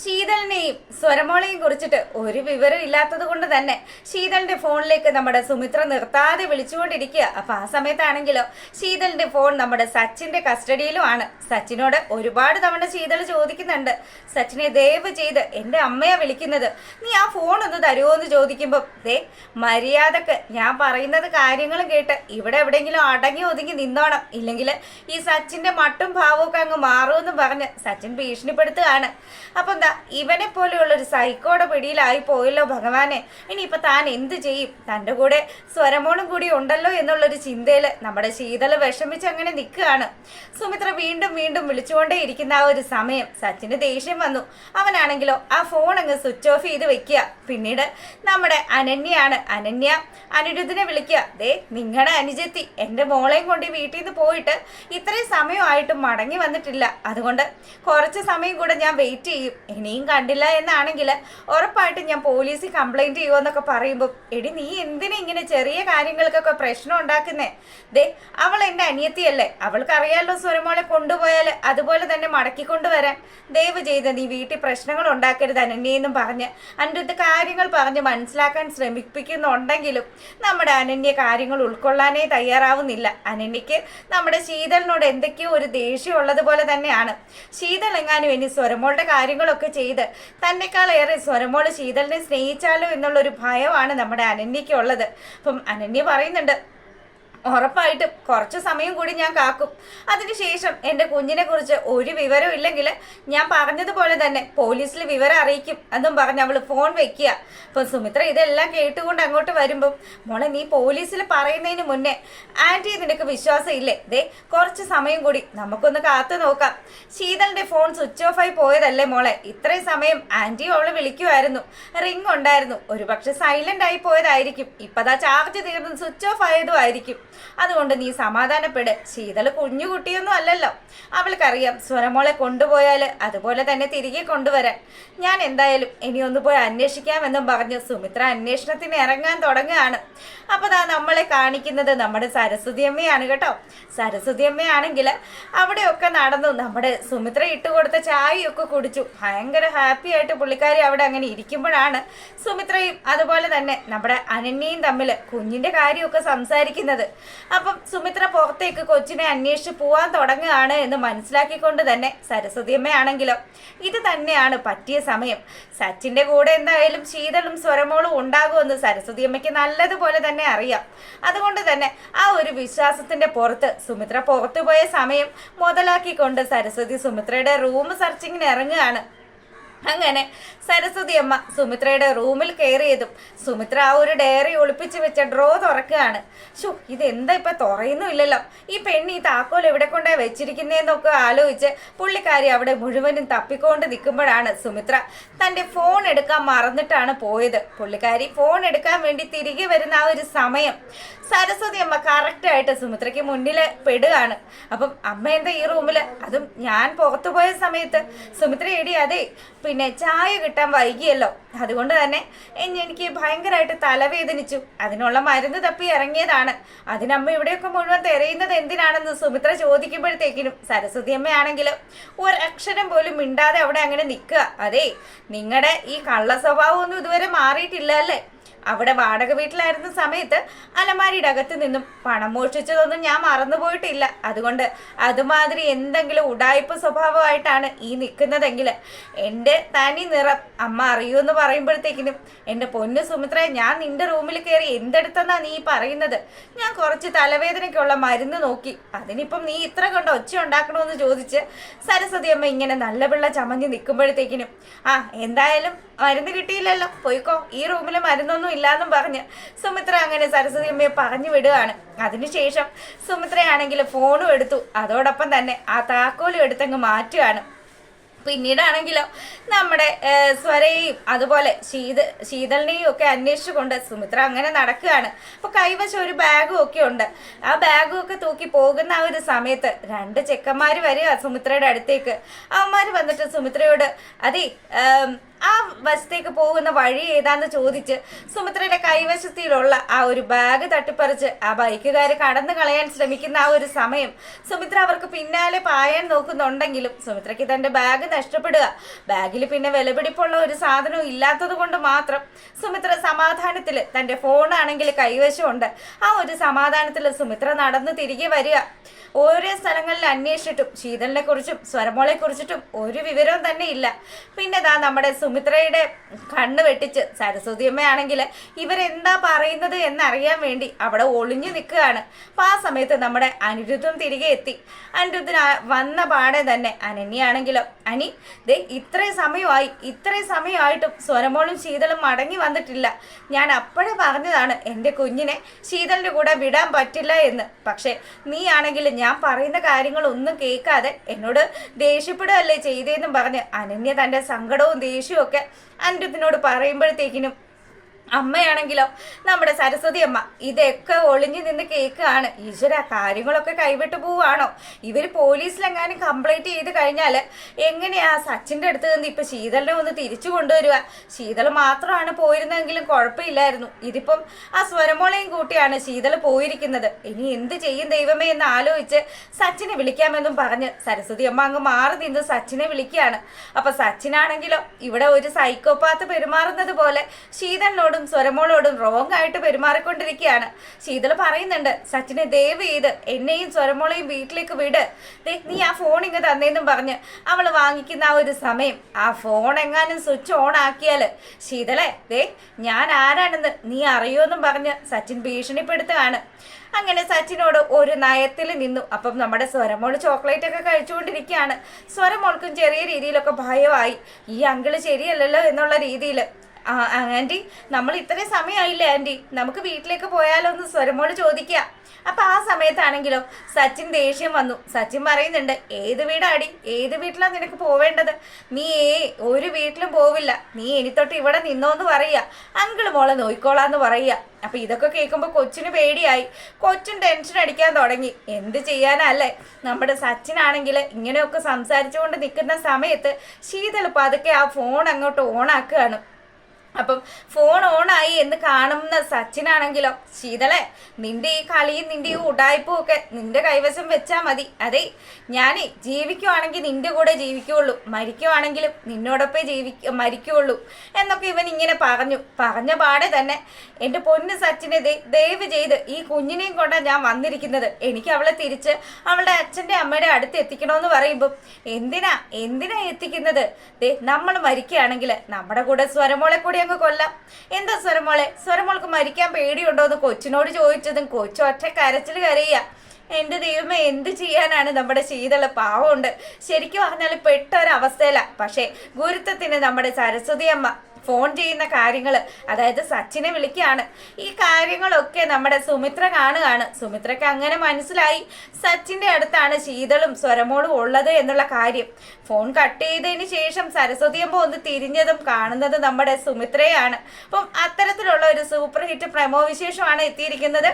ശീതളിനെയും സ്വരമോളെയും കുറിച്ചിട്ട് ഒരു വിവരം ഇല്ലാത്തത് കൊണ്ട് തന്നെ ശീതളിന്റെ ഫോണിലേക്ക് നമ്മുടെ സുമിത്ര നിർത്താതെ വിളിച്ചുകൊണ്ടിരിക്കുക. അപ്പൊ ആ സമയത്താണെങ്കിലോ ശീതളിന്റെ ഫോൺ നമ്മുടെ സച്ചിന്റെ കസ്റ്റഡിയിലുമാണ്. സച്ചിനോട് ഒരുപാട് തവണ ശീതൾ ചോദിക്കുന്നുണ്ട്, സച്ചിനെ ദയവ് ചെയ്ത് എൻ്റെ അമ്മയാ വിളിക്കുന്നത്, നീ ആ ഫോൺ ഒന്ന് തരുമോ എന്ന് ചോദിക്കുമ്പോൾ മര്യാദക്ക് ഞാൻ പറയുന്നത് കാര്യങ്ങളും കേട്ട് ഇവിടെ എവിടെയെങ്കിലും അടങ്ങി ഒതുങ്ങി നിന്നോണം, ഇല്ലെങ്കിൽ ഈ സച്ചിന്റെ മട്ടും ഭാവമൊക്കെ അങ്ങ് മാറുമെന്ന് പറഞ്ഞ് സച്ചിൻ ഭീഷണിപ്പെടുത്തുകയാണ്. അപ്പൊ എന്താ ഇവനെ പോലെയുള്ളൊരു സൈക്കോടെ പിടിയിലായി പോയല്ലോ ഭഗവാനെ, ഇനിയിപ്പോൾ താൻ എന്ത് ചെയ്യും? തൻ്റെ കൂടെ സ്വരമോളും കൂടി ഉണ്ടല്ലോ എന്നുള്ളൊരു ചിന്തയിൽ നമ്മുടെ ശീതള് വിഷമിച്ച് അങ്ങനെ നിൽക്കുകയാണ്. സുമിത്ര വീണ്ടും വീണ്ടും വിളിച്ചുകൊണ്ടേ ഇരിക്കുന്ന ആ ഒരു സമയം സച്ചിന് ദേഷ്യം വന്നു. അവനാണെങ്കിലോ ആ ഫോൺ അങ്ങ് സ്വിച്ച് ഓഫ് ചെയ്ത് വെക്കുക. പിന്നീട് നമ്മുടെ അനന്യയാണ്. അനന്യ അനിരുദ്ധിനെ വിളിക്കുക, നിങ്ങളുടെ അനുജത്തി എൻ്റെ മോളെയും കൊണ്ട് വീട്ടിൽ നിന്ന് പോയിട്ട് ഇത്രയും സമയമായിട്ടും മടങ്ങി വന്നിട്ടില്ല, അതുകൊണ്ട് കുറച്ച് സമയം കൂടെ ഞാൻ വെയിറ്റ് ചെയ്യും, ഇനിയും കണ്ടില്ല എന്നാണെങ്കിൽ ഉറപ്പായിട്ടും ഞാൻ പോലീസിൽ കംപ്ലൈൻറ്റ് ചെയ്യുമെന്നൊക്കെ പറയുമ്പോൾ, എടി നീ എന്തിനാ ഇങ്ങനെ ചെറിയ കാര്യങ്ങൾക്കൊക്കെ പ്രശ്നം ഉണ്ടാക്കുന്നേ? അവൾ എൻ്റെ അനിയത്തിയല്ലേ, അവൾക്കറിയാമല്ലോ സ്വരമോളെ കൊണ്ടുപോയാൽ അതുപോലെ തന്നെ മടക്കിക്കൊണ്ടുവരാൻ. ദയവ് ചെയ്ത് നീ വീട്ടിൽ പ്രശ്നങ്ങൾ ഉണ്ടാക്കരുത് അനന്യയെന്നും പറഞ്ഞ് അനിരുദ്ധ കാര്യങ്ങൾ പറഞ്ഞ് മനസ്സിലാക്കാൻ ശ്രമിപ്പിക്കുന്നുണ്ടെങ്കിലും നമ്മുടെ അനന്യ കാര്യങ്ങൾ ഉൾക്കൊള്ളാനേ തയ്യാറാവുന്നില്ല. അനന്യക്ക് നമ്മുടെ ശീതളിനോട് എന്തൊക്കെയോ ഒരു ദേഷ്യം ഉള്ളതുപോലെ തന്നെയാണ്. ശീതൾ എങ്ങാനും ഇനി സ്വരമോളുടെ കാര്യങ്ങളൊക്കെ ചെയ്ത് തന്നെക്കാളേറെ സ്വരമോള് ശീതളിനെ സ്നേഹിച്ചാലോ എന്നുള്ളൊരു ഭയമാണ് നമ്മുടെ അനന്യക്കുള്ളത്. അപ്പം അനന്യ പറയുന്നുണ്ട്, ഉറപ്പായിട്ടും കുറച്ച് സമയം കൂടി ഞാൻ കാക്കും, അതിനുശേഷം എൻ്റെ കുഞ്ഞിനെ കുറിച്ച് ഒരു വിവരവും ഇല്ലെങ്കിൽ ഞാൻ പറഞ്ഞതുപോലെ തന്നെ പോലീസിൽ വിവരം അറിയിക്കും എന്നും പറഞ്ഞ് അവൾ ഫോൺ വെക്കുക. അപ്പം സുമിത്ര ഇതെല്ലാം കേട്ടുകൊണ്ട് അങ്ങോട്ട് വരുമ്പം, മോളെ നീ പോലീസിൽ പറയുന്നതിന് മുന്നേ ആൻറ്റി നിനക്ക് വിശ്വാസം ഇല്ലേ? കുറച്ച് സമയം കൂടി നമുക്കൊന്ന് കാത്തു നോക്കാം. ശീതളിൻ്റെ ഫോൺ സ്വിച്ച് ഓഫ് ആയി പോയതല്ലേ മോളെ, ഇത്രയും സമയം ആൻറ്റിയും അവൾ വിളിക്കുമായിരുന്നു, റിംഗ് ഉണ്ടായിരുന്നു, ഒരുപക്ഷെ സൈലന്റ് ആയി പോയതായിരിക്കും, ഇപ്പതാ ചാർജ് തീർന്ന് സ്വിച്ച് ഓഫ് ആയതും ആയിരിക്കും, അതുകൊണ്ട് നീ സമാധാനപ്പെട്. ശീതള് കുഞ്ഞുകുട്ടിയൊന്നും അല്ലല്ലോ, അവൾക്കറിയാം സ്വരമോളെ കൊണ്ടുപോയാൽ അതുപോലെ തന്നെ തിരികെ കൊണ്ടുവരാൻ. ഞാൻ എന്തായാലും ഇനി ഒന്ന് പോയി അന്വേഷിക്കാമെന്നും പറഞ്ഞ് സുമിത്ര അന്വേഷണത്തിന് ഇറങ്ങാൻ തുടങ്ങുകയാണ്. അപ്പോൾ ദാ നമ്മളെ കാണിക്കുന്നത് നമ്മുടെ സരസ്വതി അമ്മയാണ് കേട്ടോ. സരസ്വതി അമ്മയാണെങ്കിൽ അവിടെയൊക്കെ നടന്നു നമ്മുടെ സുമിത്ര ഇട്ടുകൊടുത്ത ചായയൊക്കെ കുടിച്ചു. ഭയങ്കര ഹാപ്പി ആയിട്ട് പുള്ളിക്കാരി അവിടെ അങ്ങനെ ഇരിക്കുമ്പോഴാണ് സുമിത്രയും അതുപോലെ തന്നെ നമ്മുടെ അനന്യയും തമ്മിൽ കുഞ്ഞിൻ്റെ കാര്യമൊക്കെ സംസാരിക്കുന്നത്. അപ്പം സുമിത്ര പുറത്തേക്ക് കൊച്ചിനെ അന്വേഷിച്ച് പോവാൻ തുടങ്ങുകയാണ് എന്ന് മനസ്സിലാക്കിക്കൊണ്ട് തന്നെ സരസ്വതി അമ്മയാണെങ്കിലോ ഇത് തന്നെയാണ് പറ്റിയ സമയം. സച്ചിൻ്റെ കൂടെ എന്തായാലും ശീതളും സ്വരമോളും ഉണ്ടാകുമെന്ന് സരസ്വതി അമ്മയ്ക്ക് നല്ലതുപോലെ തന്നെ അറിയാം. അതുകൊണ്ട് തന്നെ ആ ഒരു വിശ്വാസത്തിൻ്റെ പുറത്ത് സുമിത്ര പുറത്തുപോയ സമയം മുതലാക്കിക്കൊണ്ട് സരസ്വതി സുമിത്രയുടെ റൂം സെർച്ചിങ്ങിന് ഇറങ്ങുകയാണ്. അങ്ങനെ സരസ്വതി അമ്മ സുമിത്രയുടെ റൂമിൽ കയറിയതും സുമിത്ര ആ ഒരു ഡയറി ഒളിപ്പിച്ച് വെച്ച ഡ്രോ തുറക്കുകയാണ്. ഇതെന്താ ഇപ്പൊ തുറയുന്നുമില്ലല്ലോ, ഈ പെണ്ണ് ഈ താക്കോൽ എവിടെ കൊണ്ടേ വെച്ചിരിക്കുന്നതെന്നൊക്കെ ആലോചിച്ച് പുള്ളിക്കാരി അവിടെ മുഴുവനും തപ്പിക്കൊണ്ട് നിൽക്കുമ്പോഴാണ് സുമിത്ര തൻ്റെ ഫോൺ എടുക്കാൻ മറന്നിട്ടാണ് പോയത്. പുള്ളിക്കാരി ഫോൺ എടുക്കാൻ വേണ്ടി തിരികെ വരുന്ന ആ ഒരു സമയം സരസ്വതി അമ്മ കറക്റ്റായിട്ട് സുമിത്രയ്ക്ക് മുന്നിൽ പെടുകയാണ്. അപ്പം അമ്മ എന്താ ഈ റൂമിൽ, അതും ഞാൻ പുറത്തുപോയ സമയത്ത്? സുമിത്ര എടി അതെ, പിന്നെ ചായ കിട്ടാൻ വൈകിയല്ലോ, അതുകൊണ്ട് തന്നെ എനിക്ക് ഭയങ്കരമായിട്ട് തലവേദനിച്ചു, അതിനുള്ള മരുന്ന് തപ്പി ഇറങ്ങിയതാണ്. അതിനമ്മ ഇവിടെയൊക്കെ മുഴുവൻ തിരയുന്നത് എന്തിനാണെന്ന് സുമിത്ര ചോദിക്കുമ്പോഴത്തേക്കിനും സരസ്വതി അമ്മയാണെങ്കിലും ഒരക്ഷരം പോലും മിണ്ടാതെ അവിടെ അങ്ങനെ നിൽക്കുക. അതെ, നിങ്ങളുടെ ഈ കള്ള സ്വഭാവം ഒന്നും ഇതുവരെ മാറിയിട്ടില്ല അല്ലേ? അവിടെ വാടക വീട്ടിലായിരുന്ന സമയത്ത് അലമാരിയുടെ അകത്ത് നിന്നും പണം മോഷ്ടിച്ചതൊന്നും ഞാൻ മറന്നുപോയിട്ടില്ല, അതുകൊണ്ട് അതുമാതിരി എന്തെങ്കിലും ഉടായ്പ സ്വഭാവമായിട്ടാണ് ഈ നിൽക്കുന്നതെങ്കിൽ എൻ്റെ തനി നിറം അമ്മ അറിയുമെന്ന് പറയുമ്പോഴത്തേക്കിനും എൻ്റെ പൊന്നു സുമിത്ര, ഞാൻ നിൻ്റെ റൂമിൽ കയറി എന്തെടുത്തെന്നാ നീ പറയുന്നത്? ഞാൻ കുറച്ച് തലവേദനയ്ക്കുള്ള മരുന്ന് നോക്കി, അതിനിപ്പം നീ ഇത്ര കൊണ്ട് ഒച്ച ഉണ്ടാക്കണമെന്ന് ചോദിച്ച് സരസ്വതി അമ്മ ഇങ്ങനെ നല്ല പിള്ള ചമഞ്ഞ് നിൽക്കുമ്പോഴത്തേക്കിനും എന്തായാലും മരുന്ന് കിട്ടിയില്ലല്ലോ, പോയിക്കോ, ഈ റൂമിൽ മരുന്നൊന്നും ഇല്ലാന്നും പറഞ്ഞ് സുമിത്ര അങ്ങനെ സരസ്വതി അമ്മയെ പറഞ്ഞു വിടുകയാണ്. അതിനുശേഷം സുമിത്രയാണെങ്കിൽ ഫോണും എടുത്തു, അതോടൊപ്പം തന്നെ ആ താക്കോലും എടുത്തങ്ങ് മാറ്റുകയാണ്. പിന്നീടാണെങ്കിലോ നമ്മുടെ സ്വരയും അതുപോലെ ശീതളിനെയും ഒക്കെ അന്വേഷിച്ചുകൊണ്ട് സുമിത്ര അങ്ങനെ നടക്കുകയാണ്. അപ്പോൾ കൈവശം ഒരു ബാഗും ഒക്കെ ഉണ്ട്. ആ ബാഗും ഒക്കെ തൂക്കി പോകുന്ന ആ ഒരു സമയത്ത് രണ്ട് ചെക്കന്മാർ വരിക സുമിത്രയുടെ അടുത്തേക്ക്. അവന്മാർ വന്നിട്ട് സുമിത്രയോട്, അതെ ആ വശത്തേക്ക് പോകുന്ന വഴി ഏതാന്ന് ചോദിച്ച് സുമിത്രയുടെ കൈവശത്തിലുള്ള ആ ഒരു ബാഗ് തട്ടിപ്പറിച്ച് ആ ബൈക്കുകാർ കടന്നു കളയാൻ ശ്രമിക്കുന്ന ആ ഒരു സമയം സുമിത്ര അവർക്ക് പിന്നാലെ പായാൻ നോക്കുന്നുണ്ടെങ്കിലും സുമിത്രയ്ക്ക് തന്റെ ബാഗ് നഷ്ടപ്പെടുക. ബാഗിൽ പിന്നെ വിലപിടിപ്പുള്ള ഒരു സാധനവും ഇല്ലാത്തത് കൊണ്ട് മാത്രം സുമിത്ര സമാധാനത്തിൽ തന്റെ ഫോണാണെങ്കിൽ കൈവശമുണ്ട്. ആ ഒരു സമാധാനത്തിൽ സുമിത്ര നടന്ന് തിരികെ വരിക. ഓരോ സ്ഥലങ്ങളിൽ അന്വേഷിച്ചിട്ടും ശീതളിനെ കുറിച്ചും സ്വരമോളെ കുറിച്ചിട്ടും ഒരു വിവരവും തന്നെ ഇല്ല. പിന്നെ നമ്മുടെ സുമിത്രയുടെ കണ്ണ് വെട്ടിച്ച് സരസ്വതിയമ്മയാണെങ്കിൽ ഇവരെന്താ പറയുന്നത് എന്നറിയാൻ വേണ്ടി അവിടെ ഒളിഞ്ഞു നിൽക്കുകയാണ്. അപ്പം ആ സമയത്ത് നമ്മുടെ അനിരുദ്ധം തിരികെ എത്തി. അനിരുദ്ധന് വന്ന പാടെ തന്നെ അനന്യാണെങ്കിലോ, അനി ദേ ഇത്രയും സമയമായിട്ടും സ്വരമോളും ശീതളും മടങ്ങി വന്നിട്ടില്ല. ഞാൻ അപ്പോഴേ പറഞ്ഞതാണ് എൻ്റെ കുഞ്ഞിനെ ശീതളിൻ്റെ കൂടെ വിടാൻ പറ്റില്ല എന്ന്. പക്ഷേ നീ ആണെങ്കിൽ ഞാൻ പറയുന്ന കാര്യങ്ങളൊന്നും കേൾക്കാതെ എന്നോട് ദേഷ്യപ്പെടുകയല്ലേ ചെയ്തതെന്നും പറഞ്ഞ് അനന്യ തൻ്റെ സങ്കടവും ദേഷ്യവും ഒക്കെ അനിരുദ്ധിനോട് പറയുമ്പോഴത്തേക്കിനും അമ്മയാണെങ്കിലോ നമ്മുടെ സരസ്വതി അമ്മ ഇതൊക്കെ ഒളിഞ്ഞു നിന്ന് കേൾക്കുകയാണ്. ഈശ്വര, കാര്യങ്ങളൊക്കെ കൈവിട്ടു പോവാണോ? ഇവർ പോലീസിലെങ്ങാനും കംപ്ലൈൻറ്റ് ചെയ്ത് കഴിഞ്ഞാൽ എങ്ങനെയാ സച്ചിൻ്റെ അടുത്ത് നിന്ന് ഇപ്പം ശീതളിനെ ഒന്ന് തിരിച്ചു കൊണ്ടുവരിക? ശീതൾ മാത്രമാണ് പോയിരുന്നെങ്കിലും കുഴപ്പമില്ലായിരുന്നു. ഇതിപ്പം ആ സ്വരമോളയും കൂട്ടിയാണ് ശീതൾ പോയിരിക്കുന്നത്. ഇനി എന്ത് ചെയ്യും ദൈവമേ എന്ന് ആലോചിച്ച് സച്ചിനെ വിളിക്കാമെന്നും പറഞ്ഞ് സരസ്വതി അമ്മ അങ്ങ് മാറി നിന്ന് സച്ചിനെ വിളിക്കുകയാണ്. അപ്പം സച്ചിനാണെങ്കിലോ ഇവിടെ ഒരു സൈക്കോപാത്ത് പെരുമാറുന്നത് പോലെ ശീതളിനോട് സ്വരമോളോടും റോങ് ആയിട്ട് പെരുമാറിക്കൊണ്ടിരിക്കുകയാണ്. ശീതൾ പറയുന്നുണ്ട്, സച്ചിനെ ദയവ് ചെയ്ത് എന്നെയും സ്വരമോളെയും വീട്ടിലേക്ക് വിട്, നീ ആ ഫോൺ ഇങ്ങ് തന്നേന്നും പറഞ്ഞ് അവൾ വാങ്ങിക്കുന്ന ആ ഒരു സമയം ആ ഫോൺ എങ്ങാനും സ്വിച്ച് ഓൺ ആക്കിയാല് ശീതളെ ഞാൻ ആരാണെന്ന് നീ അറിയുമെന്നും പറഞ്ഞ് സച്ചിൻ ഭീഷണിപ്പെടുത്തുകയാണ്. അങ്ങനെ സച്ചിനോട് ഒരു നയത്തിൽ നിന്നു. അപ്പം നമ്മുടെ സ്വരമോള് ചോക്ലേറ്റ് ഒക്കെ കഴിച്ചുകൊണ്ടിരിക്കുകയാണ്. സ്വരമോൾക്കും ചെറിയ രീതിയിലൊക്കെ ഭയമായി, ഈ അങ്കിള് ശരിയല്ലല്ലോ എന്നുള്ള രീതിയിൽ. ആൻറ്റി, നമ്മൾ ഇത്രയും സമയമായില്ലേ ആൻറ്റി, നമുക്ക് വീട്ടിലേക്ക് പോയാലോ എന്ന് സ്വരമോട് ചോദിക്കുക. അപ്പം ആ സമയത്താണെങ്കിലോ സച്ചിൻ ദേഷ്യം വന്നു. സച്ചിൻ പറയുന്നുണ്ട്, ഏത് വീടാടി, ഏത് വീട്ടിലാണ് നിനക്ക് പോവേണ്ടത്? നീ ഒരു വീട്ടിലും പോവില്ല, നീ ഇനി തൊട്ട് ഇവിടെ നിന്നോന്ന് പറയുക, അങ്കിള് മോളെ നോയിക്കോളാന്ന് പറയുക. അപ്പം ഇതൊക്കെ കേൾക്കുമ്പോൾ കൊച്ചിന് പേടിയായി. കൊച്ചും ടെൻഷൻ അടിക്കാൻ തുടങ്ങി. എന്ത് ചെയ്യാനല്ലേ? നമ്മുടെ സച്ചിനാണെങ്കിൽ ഇങ്ങനെയൊക്കെ സംസാരിച്ചുകൊണ്ട് നിൽക്കുന്ന സമയത്ത് ശീതൾ പതുക്കെ ആ ഫോൺ അങ്ങോട്ട് ഓണാക്കുകയാണ്. അപ്പം ഫോൺ ഓണായി എന്ന് കാണുന്ന സച്ചിനാണെങ്കിലോ, ശീതളെ നിന്റെ ഈ കളിയും നിന്റെ ഈ ഉടായ്പും ഒക്കെ നിന്റെ കൈവശം വെച്ചാൽ മതി. അതെ, ഞാൻ ജീവിക്കുവാണെങ്കിൽ നിന്റെ കൂടെ ജീവിക്കുള്ളൂ, മരിക്കുവാണെങ്കിലും നിന്നോടൊപ്പം മരിക്കുള്ളൂ എന്നൊക്കെ ഇവൻ ഇങ്ങനെ പറഞ്ഞ പാടെ തന്നെ എൻ്റെ പൊന്ന് സച്ചിനെ ദയവ് ചെയ്ത് ഈ കുഞ്ഞിനെയും കൊണ്ടാണ് ഞാൻ വന്നിരിക്കുന്നത്, എനിക്ക് അവളെ തിരിച്ച് അവളുടെ അച്ഛൻ്റെ അമ്മയുടെ അടുത്ത് എത്തിക്കണമെന്ന് പറയുമ്പം എന്തിനാ എത്തിക്കുന്നത്? നമ്മൾ മരിക്കുകയാണെങ്കിൽ നമ്മുടെ കൂടെ സ്വരമോളെ കൂടി അങ്ങ് കൊല്ലാം. എന്താ സ്വരമോൾക്ക് മരിക്കാൻ പേടിയുണ്ടോ എന്ന് കൊച്ചിനോട് ചോദിച്ചതും കൊച്ചു ഒറ്റ കരച്ചിൽ കരയുക. എൻ്റെ ദൈവമേ, എന്ത് ചെയ്യാനാണ്? നമ്മുടെ ശീതള് പാവമുണ്ട്, ശരിക്കും പറഞ്ഞാൽ പെട്ടൊരവസ്ഥയില. പക്ഷേ ഗുരുത്വത്തിന് നമ്മുടെ സരസ്വതി അമ്മ ഫോൺ ചെയ്യുന്ന കാര്യങ്ങൾ, അതായത് സച്ചിനെ വിളിക്കുകയാണ്. ഈ കാര്യങ്ങളൊക്കെ നമ്മുടെ സുമിത്ര കാണുകയാണ്. സുമിത്രയ്ക്ക് അങ്ങനെ മനസ്സിലായി സച്ചിൻ്റെ അടുത്താണ് ശീതളും സ്വരമോളും ഉള്ളത് എന്നുള്ള കാര്യം. ഫോൺ കട്ട് ചെയ്തതിന് ശേഷം സരസ്വതിയമ്മ ഒന്ന് തിരിഞ്ഞതും കാണുന്നത് നമ്മുടെ സുമിത്രയാണ്. അപ്പം അത്തരത്തിലുള്ള ഒരു സൂപ്പർ ഹിറ്റ് പ്രമോ വിശേഷമാണ് എത്തിയിരിക്കുന്നത്.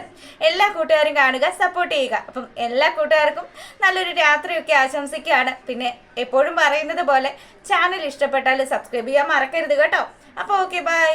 എല്ലാ കൂട്ടുകാരും കാണുക, സപ്പോർട്ട് ചെയ്യുക. അപ്പം എല്ലാ കൂട്ടുകാർക്കും നല്ലൊരു രാത്രിയൊക്കെ ആശംസിക്കുകയാണ്. പിന്നെ എപ്പോഴും പറയുന്നത് പോലെ ചാനൽ ഇഷ്ടപ്പെട്ടാൽ സബ്സ്ക്രൈബ് ചെയ്യാൻ മറക്കരുത് കേട്ടോ. അപ്പോൾ ഓക്കെ, ബൈ.